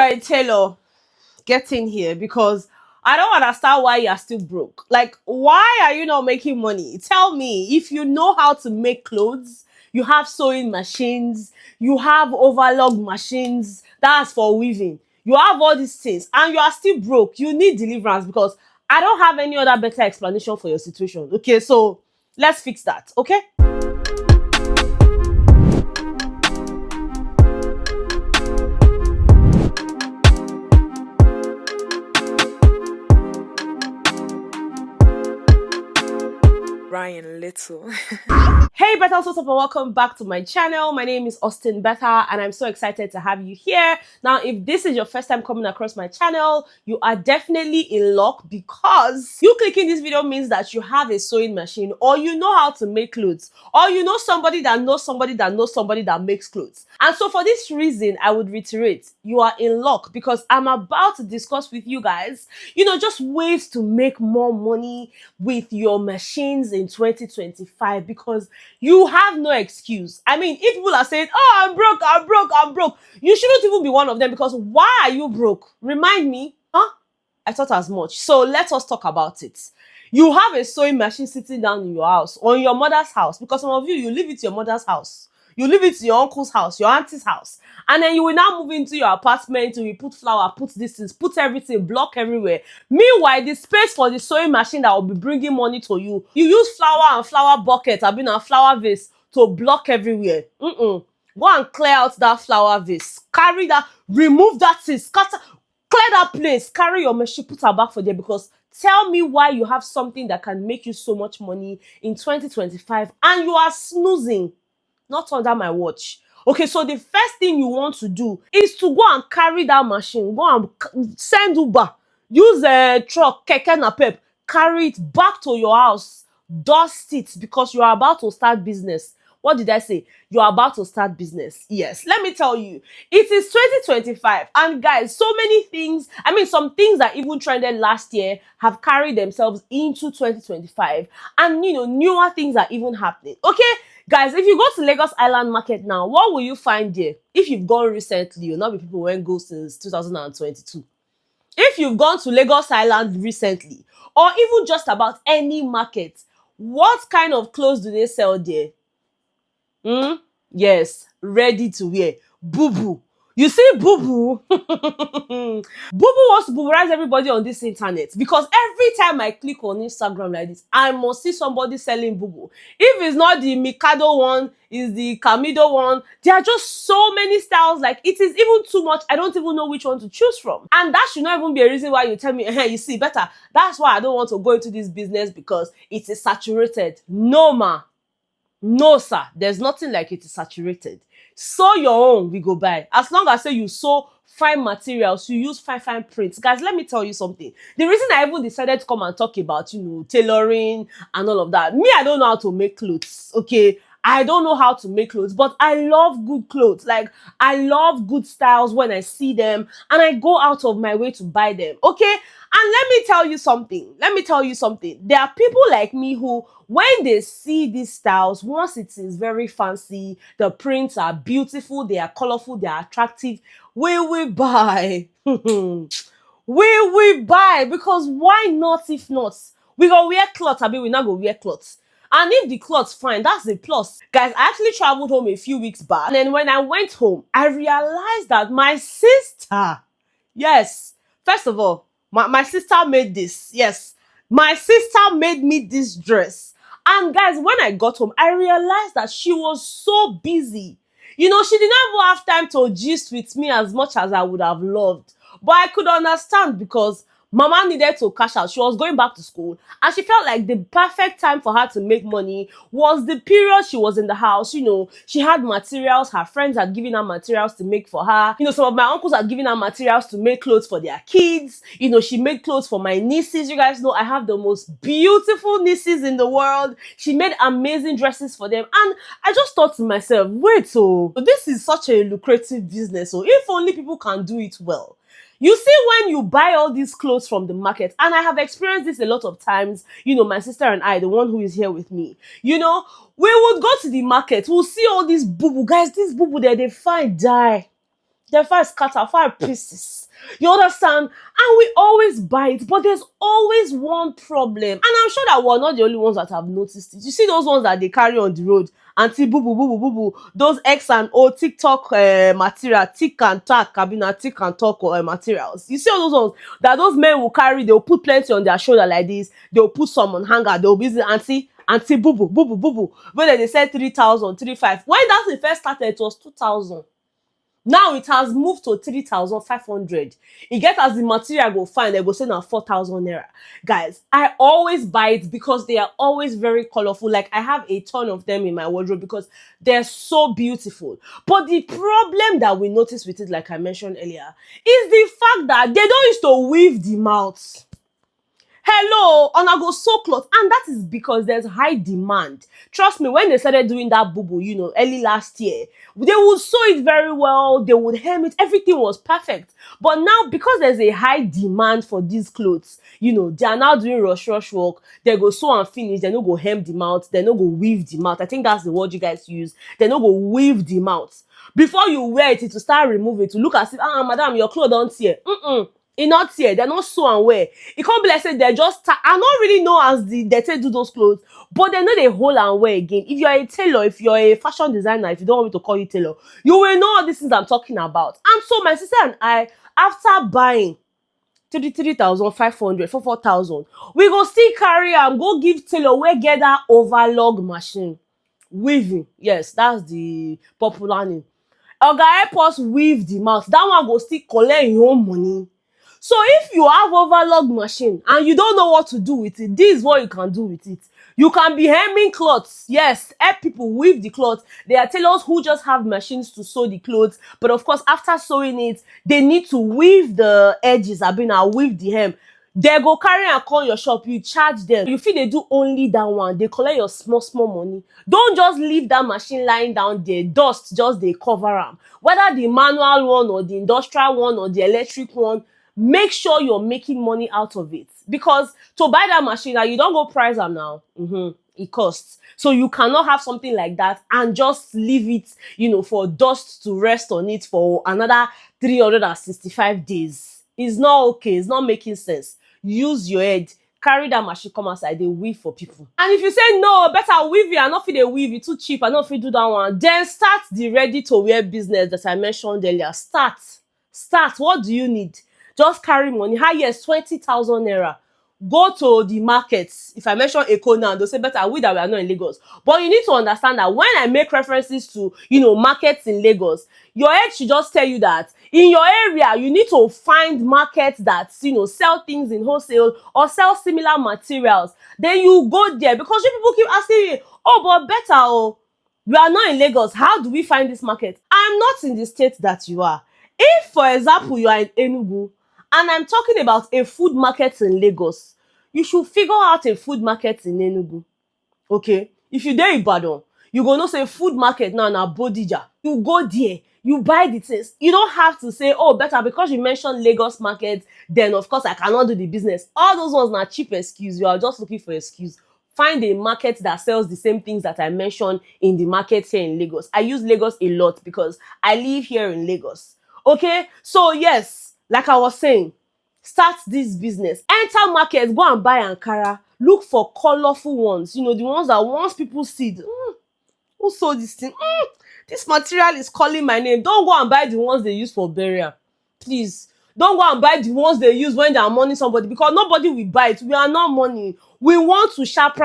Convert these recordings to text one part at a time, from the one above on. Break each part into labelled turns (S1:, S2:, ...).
S1: a tailor, get in here, because I don't understand why you are still broke. Like, why are you not making money? Tell me, if you know how to make clothes, you have sewing machines, you have overlock machines, that's for weaving. You have all these things and you are still broke. You need deliverance, because I don't have any other better explanation for your situation. Okay, so let's fix that, okay?
S2: Ryan Little.
S1: Hey Beta, what's up and welcome back to my channel. My name is Austin Beta and I'm so excited to have you here. Now, if this is your first time coming across my channel, you are definitely in luck, because you clicking this video means that you have a sewing machine, or you know how to make clothes, or you know somebody that knows somebody that knows somebody that makes clothes. And so for this reason, I would reiterate, you are in luck, because I'm about to discuss with you guys, just ways to make more money with your machines in 2025, because you have no excuse. I mean, if people are saying, oh, I'm broke, you shouldn't even be one of them, because why are you broke? Remind me, huh? I thought as much. So let us talk about it. You have a sewing machine sitting down in your house, or in your mother's house, because some of you live at your mother's house. You live it to your uncle's house, your auntie's house. And then you will now move into your apartment, you will put flour, put distance, put everything, block everywhere. Meanwhile, the space for the sewing machine that will be bringing money to you, you use flour and flour bucket, I mean a flour vase, to block everywhere. Go and clear out that flour vase. Carry that, remove that thing, scatter, clear that place, carry your machine, put her back for there, because tell me why you have something that can make you so much money in 2025 and you are snoozing. Not under my watch. Okay, so the first thing you want to do is to go and carry that machine. Go and send Uber. Use a truck, keke napep. Carry it back to your house. Dust it, because you are about to start business. What did I say? You are about to start business. Yes, let me tell you. It is 2025. And guys, so many things, I mean, some things that even trended last year have carried themselves into 2025. And, newer things are even happening. Okay? Guys, if you go to Lagos Island Market now, what will you find there? If you've gone recently, you'll not be people who go since 2022. If you've gone to Lagos Island recently, or even just about any market, what kind of clothes do they sell there? Yes, ready to wear. Boo-boo. You see, boo-boo? Boo-boo wants to boo-boorize everybody on this internet, because every time I click on Instagram like this, I must see somebody selling boo-boo. If it's not the Mikado one, it's the Camido one. There are just so many styles, like it is even too much. I don't even know which one to choose from. And that should not even be a reason why you tell me, hey, you see, better. That's why I don't want to go into this business, because it is saturated. No, ma. No, sir, there's nothing like it is saturated. Sew your own, we go buy. As long as you sew fine materials, you use fine prints. Guys, let me tell you something. The reason I even decided to come and talk about, tailoring and all of that, me, I don't know how to make clothes, okay? I don't know how to make clothes, but I love good clothes. Like, I love good styles when I see them, and I go out of my way to buy them, okay? And let me tell you something. There are people like me who, when they see these styles, once it is very fancy, the prints are beautiful, they are colorful, they are attractive, we will buy. We will buy, because why not if not? We go wear clothes, I mean, we not go wear clothes. And if the clothes fine, that's the plus. Guys, I actually traveled home a few weeks back. And then when I went home, I realized that my sister, yes, first of all, my sister made this. Yes, my sister made me this dress. And guys, when I got home, I realized that she was so busy. She did not even have time to gist with me as much as I would have loved. But I could understand, because Mama needed to cash out. She was going back to school, and she felt like the perfect time for her to make money was the period she was in the house. She had materials. Her friends had given her materials to make for her. Some of my uncles had given her materials to make clothes for their kids. She made clothes for my nieces. You guys know I have the most beautiful nieces in the world. She made amazing dresses for them. And I just thought to myself, wait, so this is such a lucrative business. So if only people can do it well. You see, when you buy all these clothes from the market, and I have experienced this a lot of times, my sister and I, the one who is here with me, we would go to the market, we'll see all these boo-boo. Guys, these boo-boo there, they fine die. The first scatter 5 pieces. You understand? And we always buy it, but there's always one problem. And I'm sure that we're not the only ones that have noticed it. You see those ones that they carry on the road, anti boo boo boo boo boo boo, those X and O TikTok material, tick and tack, cabina, tick and talk materials. You see all those ones that those men will carry, they'll put plenty on their shoulder like this, they'll put some on hanger, they'll be anti boo boo boo boo boo boo. When they said 3,000, 3,500. When that thing first started, it was 2,000. Now it has moved to 3,500. E get as the material go fine, they go say na 4,000 naira. Guys, I always buy it because they are always very colorful. Like I have a ton of them in my wardrobe because they're so beautiful. But the problem that we notice with it, like I mentioned earlier, is the fact that they don't used to weave the mouth. Hello, una go sew cloth, and that is because there's high demand. Trust me, when they started doing that boo-boo, early last year, they would sew it very well, they would hem it, everything was perfect. But now, because there's a high demand for these clothes, they are now doing rush work, they go sew and finish, they no go hem the mouth, they no go weave the mouth. I think that's the word you guys use. They no go weave the mouth. Before you wear it, to start removing it, to look as if, madam, your clothes don't tear. E not tear, they're not sew and wear. It can't be like say they're just I don't really know as they take do those clothes, but they know they hold and wear again. If you're a tailor, if you're a fashion designer, if you don't want me to call you tailor, you will know all these things I'm talking about. And so my sister and I, after buying 3,500 for 4,000, we go still carry am go give tailor wey get that overlock machine. Weaving, yes, that's the popular name. Oga help us weave the mouth. That one go still collect your own money. So if you have overlock machine and you don't know what to do with it, this is what you can do with it. You can be hemming clothes. Yes, help people weave the clothes. There are tailors who just have machines to sew the clothes. But of course, after sewing it, they need to weave the edges, weave the hem. They go carry and call your shop, you charge them. You feel they do only that one, they collect your small money. Don't just leave that machine lying down there, dust just they cover them. Whether the manual one or the industrial one or the electric one, make sure you're making money out of it. Because to buy that machine, now you don't go price them now. It costs. So you cannot have something like that and just leave it, for dust to rest on it for another 365 days. It's not okay. It's not making sense. Use your head. Carry that machine come outside, they weave for people. And if you say no, better weave it, I not fit dey weave it, too cheap, I not fit do that one, then start the ready to wear business that I mentioned earlier. Start. What do you need? Just carry money. Highest 20,000 naira. Go to the markets. If I mention Eko now, they'll say better we that we are not in Lagos. But you need to understand that when I make references to, markets in Lagos, your head should just tell you that in your area, you need to find markets that, sell things in wholesale or sell similar materials. Then you go there because you people keep asking me, oh, but better, we are not in Lagos. How do we find this market? I'm not in the state that you are. If, for example, you are in Enugu, and I'm talking about a food market in Lagos, you should figure out a food market in Enugu. Okay? If you dey Ibadan, you go know say food market now na Bodija. You go there, you buy the things. You don't have to say, oh, better because you mentioned Lagos market, then of course I cannot do the business. All those ones na cheap excuse. You are just looking for excuse. Find a market that sells the same things that I mentioned in the market here in Lagos. I use Lagos a lot because I live here in Lagos. Okay? So yes, like I was saying, start this business. Enter market, go and buy Ankara. Look for colorful ones. The ones that once people see, who sold this thing? This material is calling my name. Don't go and buy the ones they use for burial. Please. Don't go and buy the ones they use when they are mourning somebody because nobody will buy it. We are not mourning. We want to sharp.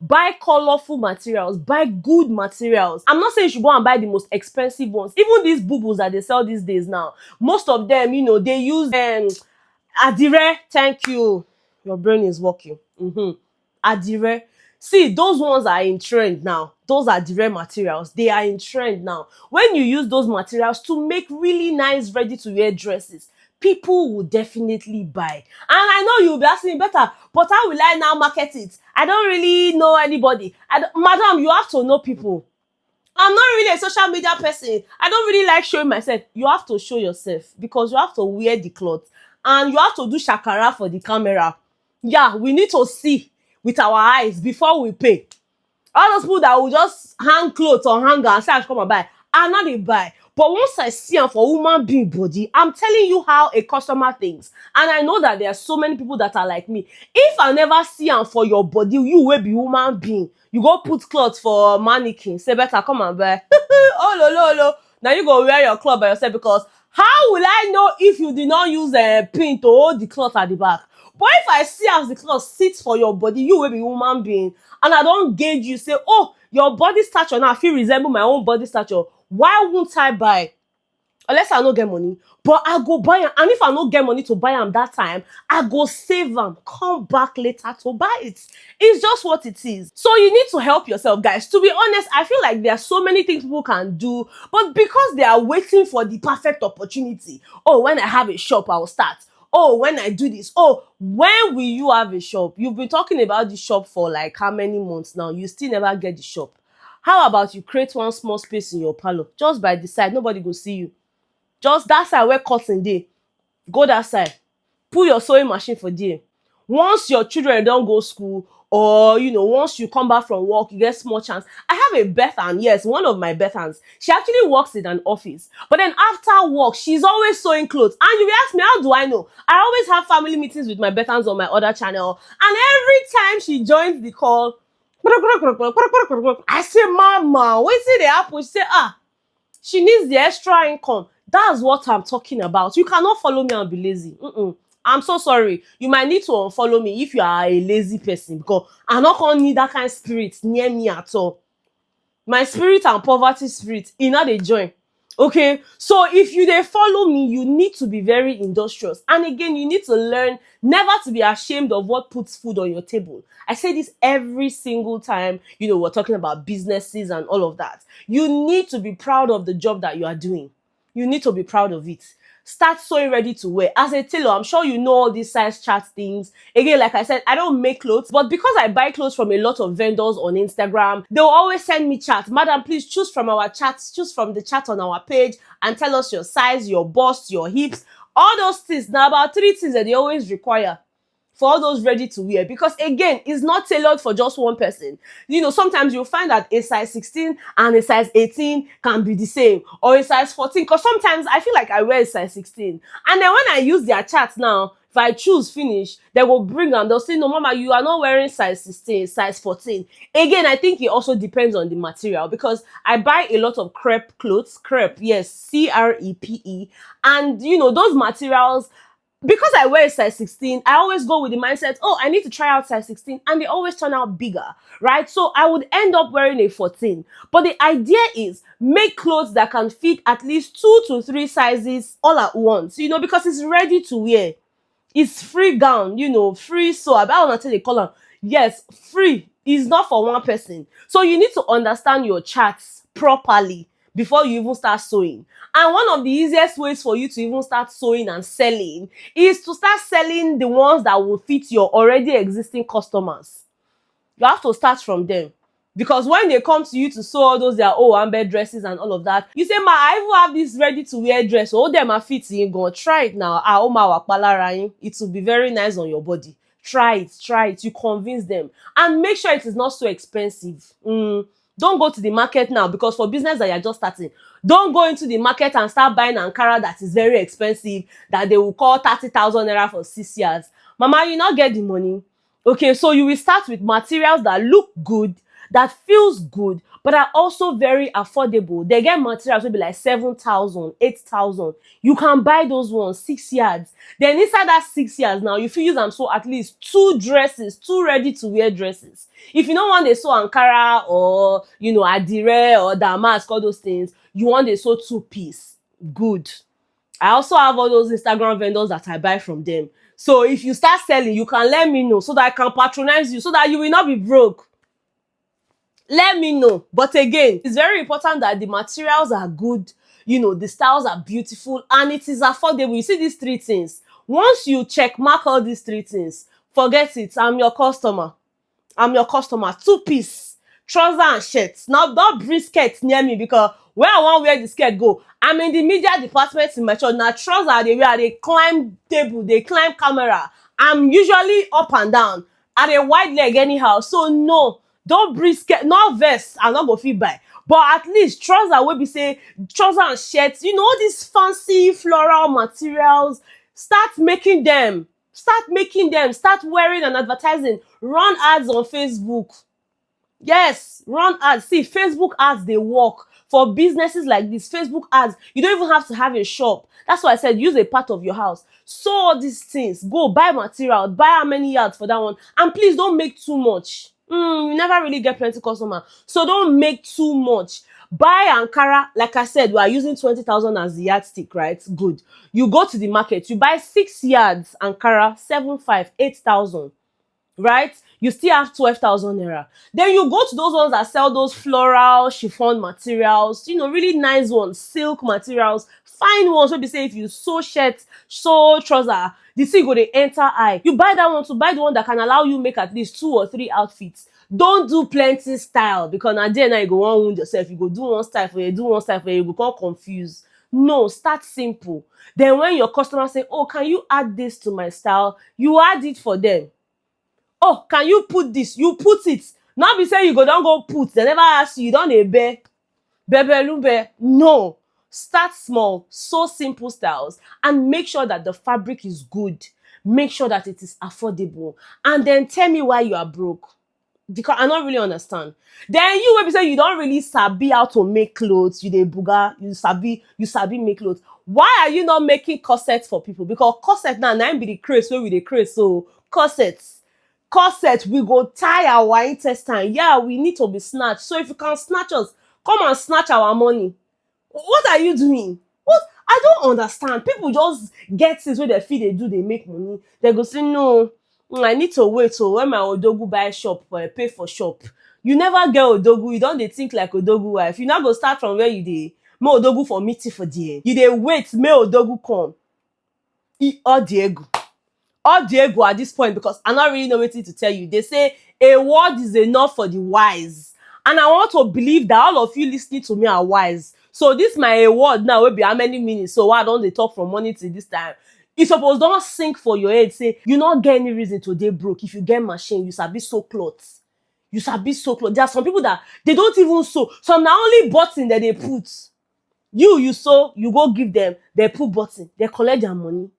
S1: Buy colorful materials, buy good materials. I'm not saying you should go and buy the most expensive ones. Even these boo-boos that they sell these days now, most of them, they use Adire. Thank you. Your brain is working. Adire. See, those ones are in trend now. Those are Adire materials. They are in trend now. When you use those materials to make really nice ready-to-wear dresses, people will definitely buy. And I know you'll be asking me, better, but how will I now market it? I don't really know anybody. Madam, you have to know people. I'm not really a social media person. I don't really like showing myself. You have to show yourself because you have to wear the clothes and you have to do shakara for the camera. Yeah, we need to see with our eyes before we pay. All those people that will just hang clothes on hanger and say I should come and buy, I not dey buy. But once I see am for human being body, I'm telling you how a customer thinks. And I know that there are so many people that are like me. If I never see am for your body, you will be human being. You go put clothes for mannequin, say better come and buy. Oh lo lo lo. Now you go wear your cloth by yourself, because how will I know if you did not use a pin to hold the cloth at the back? But if I see as the cloth sits for your body, you will be human being, and I don't gauge you, say, oh, your body stature now fit resemble my own body stature, why won't I buy? Unless I no get money. But I go buy am, and if I no get money to buy am that time, I go save am, come back later to buy it. It's just what it is. So you need to help yourself, guys. To be honest, I feel like there are so many things people can do, but because they are waiting for the perfect opportunity. Oh, when I have a shop, I will start. Oh, when I do this. Oh, when will you have a shop? You've been talking about the shop for like how many months now? You still never get the shop. How about you create one small space in your parlor? Just by the side, nobody go see you. Just that side where curtain dey, go that side, put your sewing machine for there. Once your children don go school, or once you come back from work, you get small chance. I have a Bethan, yes, one of my Bethans. She actually works in an office, but then after work, she's always sewing clothes. And you will ask me, how do I know? I always have family meetings with my Bethans on my other channel, and every time she joins the call, I say, mama, wetin dey happen? She say, she needs the extra income. That's what I'm talking about. You cannot follow me and be lazy. I'm so sorry. You might need to unfollow me if you are a lazy person, because I'm not gonna need that kind of spirit near me at all. My spirit and poverty spirit, e no dey join. Okay, so if you dey follow me, you need to be very industrious. And again, you need to learn never to be ashamed of what puts food on your table. I say this every single time, we're talking about businesses and all of that. You need to be proud of the job that you are doing. You need to be proud of it. Start sewing ready to wear. As a tailor, I'm sure you know all these size chart things. Again, like I said, I don't make clothes, but because I buy clothes from a lot of vendors on Instagram, they'll always send me charts. Madam, please choose from our charts, choose from the chart on our page and tell us your size, your bust, your hips, all those things. Now, about 3 things that they always require for all those ready to wear, because again, it's not tailored for just one person. Sometimes you'll find that a size 16 and a size 18 can be the same, or a size 14, because sometimes I feel like I wear a size 16, and then when I use their charts now, if I choose finish, they will bring them, they'll say, no mama, you are not wearing size 16, size 14. Again, I think it also depends on the material, because I buy a lot of crepe clothes. Crepe, yes, crepe. And those materials, because I wear a size 16, I always go with the mindset, oh, I need to try out size 16, and they always turn out bigger, right? So I would end up wearing a 14. But the idea is make clothes that can fit at least 2 to 3 sizes all at once, because it's ready to wear. It's free gown, free sew. I don't know what they call them. Yes, free. It's not for one person. So you need to understand your charts properly before you even start sewing. And one of the easiest ways for you to even start sewing and selling is to start selling the ones that will fit your already existing customers. You have to start from them. Because when they come to you to sew all those their Amber dresses and all of that, you say, ma, I even have this ready to wear dress. Oh, them are fitting. Go try it now. It will be very nice on your body. Try it. You convince them. And make sure it is not so expensive. Don't go to the market now, because for business that you're just starting, don't go into the market and start buying Ankara that is very expensive, that they will call 30,000 naira for 6 years. Mama, you not get the money. Okay, so you will start with materials that look good, that feels good, but are also very affordable. They get materials will be like 7,000, 8,000. You can buy those ones, 6 yards. Then inside that 6 yards now, you feel use them so at least 2 dresses, 2 ready to wear dresses. If you don't want to sew Ankara or Adire or Damask, all those things, you want to sew 2-piece. Good. I also have all those Instagram vendors that I buy from them. So if you start selling, you can let me know so that I can patronize you, so that you will not be broke. Let me know. But again, it's very important that the materials are good, the styles are beautiful, and it is affordable. You see these 3 things. Once you check mark all these 3 things, forget it. I'm your customer. 2-piece, trouser and shirts. Now don't bring skirts near me, because where I want wear the skirt go, I'm in the media department in my church. Now trouser they wear, they climb table, they climb camera. I'm usually up and down at a wide leg anyhow. So no, don't bring skirt, no vest. I'm not go fit buy. But at least trouser wey be say trouser and shirts, you know, all these fancy floral materials, start making them. Start making them. Start wearing and advertising. Run ads on Facebook. Yes, run ads. See, Facebook ads, they work for businesses like this. Facebook ads, you don't even have to have a shop. That's why I said use a part of your house. Sew all these things. Go buy material. Buy how many yards for that one. And please don't make too much. You never really get plenty customer. So don't make too much. Buy Ankara. Like I said, we are using 20,000 as the yardstick, right? Good. You go to the market. You buy 6 yards Ankara, 7,500, 8,000. Right? You still have 12,000 naira. Then you go to those ones that sell those floral chiffon materials, you know, really nice ones, silk materials, fine ones. So be say if you sew shirt, sew trouser, the thing go dey enter eye. You buy that one to buy the one that can allow you make at least 2 or 3 outfits. Don't do plenty style, because na there now you go wan wound yourself. You go do one style for you, do one style for you go come confused. No, start simple. Then when your customer say, oh, can you add this to my style? You add it for them. Oh, can you put this? You put it. Not be say you go don go put. They never ask you. You don dey bebelumbe. No. Start small. Sew simple styles. And make sure that the fabric is good. Make sure that it is affordable. And then tell me why you are broke. Because I don't really understand. Then you will be saying you don't really sabi how to make clothes. You dey buga. You sabi make clothes. Why are you not making corsets for people? Because corset now be the craze where we dey craze. So corsets. Corset, we go tie our intestine. Yeah, we need to be snatched. So if you can snatch us, come and snatch our money. What are you doing? What? I don't understand. People just get things where they feel they do, they make money. They go say, no, I need to wait till when my odogu buy shop, pay for shop. You never get odogu. You don't dey think like odogu wife. You now go start from where you dey. May odogu for meeting for there. You dey wait, may odogu come. All the ego at this point, because I not really know wetin to tell you. They say a word is enough for the wise, and I want to believe that all of you listening to me are wise. So this my word now will be how many minutes? So why don't they talk from morning till this time? You suppose don't sink for your head. Say you not get any reason to dey broke. If you get machine, you sabi sew clothes. You sabi sew clothes. There are some people that they don't even sew. Some na only button that they put. You sew, you go give them. They put button. They collect their money.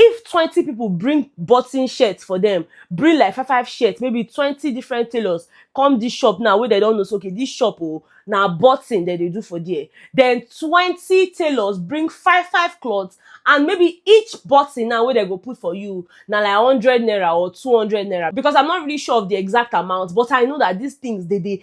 S1: If 20 people bring button shirts for them, bring like five shirts, maybe 20 different tailors come this shop now where they don't know, so okay, this shop now button that they do for there. Then 20 tailors bring five clothes, and maybe each button now where they go put for you now like 100 naira or 200 naira. Because I'm not really sure of the exact amount, but I know that these things they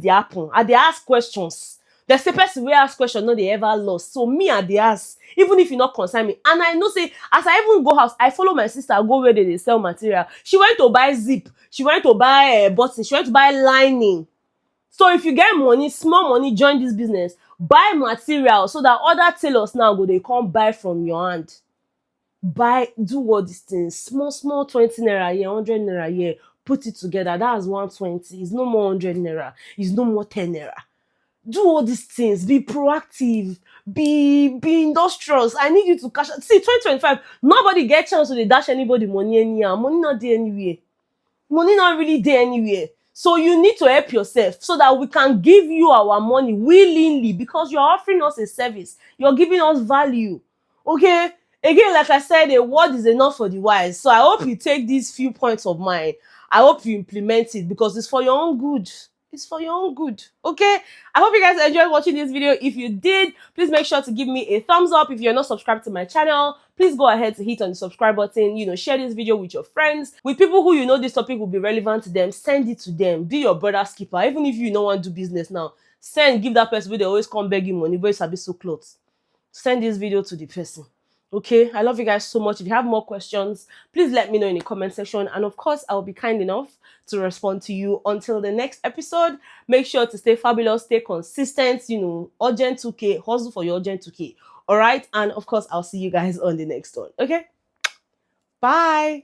S1: happen. And they ask questions. The same person wey ask question no dey ever lost. So me I dey ask, even if e not concern me. And I know say as I even go house, I follow my sister go where they sell material. She went to buy zip, she went to buy button, she went to buy lining. So if you get money, small money, join this business, buy material so that other tailors now go they come buy from your hand. Buy, do all these things, small 20 naira here, 100 naira here, put it together. That's 120. It's no more 100 naira. It's no more 10 naira. Do all these things. Be proactive. Be industrious. I need you to cash out. See, 2025, nobody get chance to dash anybody money anyhow. Money not there anywhere. Money not really there anywhere. So you need to help yourself so that we can give you our money willingly, because you're offering us a service. You're giving us value. Okay? Again, like I said, a word is enough for the wise. So I hope you take these few points of mine. I hope you implement it, because it's for your own good. It's for your own good. Okay? I hope you guys enjoyed watching this video. If you did, please make sure to give me a thumbs up. If you're not subscribed to my channel, please go ahead to hit on the subscribe button. You know, share this video with your friends, with people who you know this topic will be relevant to them. Send it to them. Be your brother's keeper. Even if you don't want to do business now, give that person where they always come begging money, but it's a bit so close. Send this video to the person. Okay, I love you guys so much. If you have more questions, please let me know in the comment section, and of course I'll be kind enough to respond to you. Until the next episode, make sure to stay fabulous, stay consistent, you know, urgent 2K, hustle for your urgent 2K. All right, and of course I'll see you guys on the next one. Okay, bye.